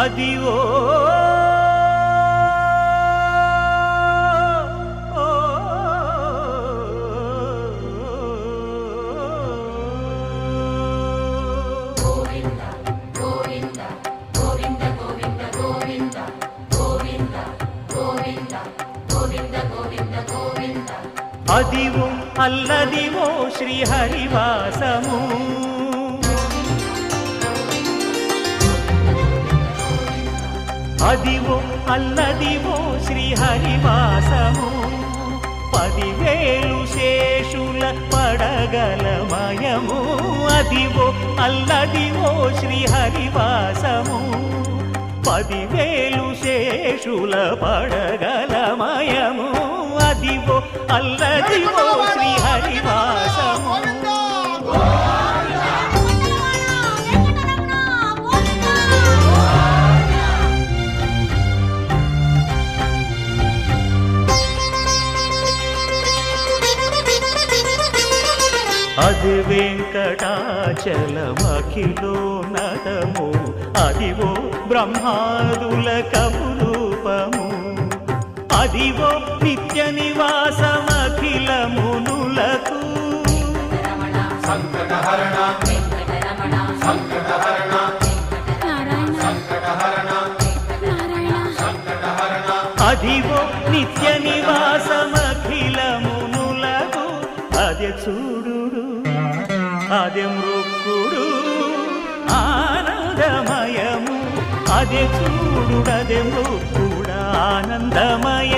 అదివో అదివో అల్లదివో శ్రీహరివాసము అదివో అల్లదివో శ్రీహరివాసము 10,000 శేషుల పడగలమయము అదివో అల్లదివో శ్రీహరివాసము 10,000 శేషుల పడగలమయము అదివో అల్లదివో శ్రీహరివాసము అది వెంకటాచలమఖిలోన్నతము అదివో బ్రహ్మాదుల కపురూపము అదివో నిత్య నివాసమఖిల మునులకు సంకటహరణ సంకటహరణ సంకటహరణ సంకటహరణ అదివో నిత్య నివాసమఖిల మునులకు అదే చూడు అదే మృక్కుడు ఆనందమయము అదే చూడు అదే మృక్కుడు ఆనందమయ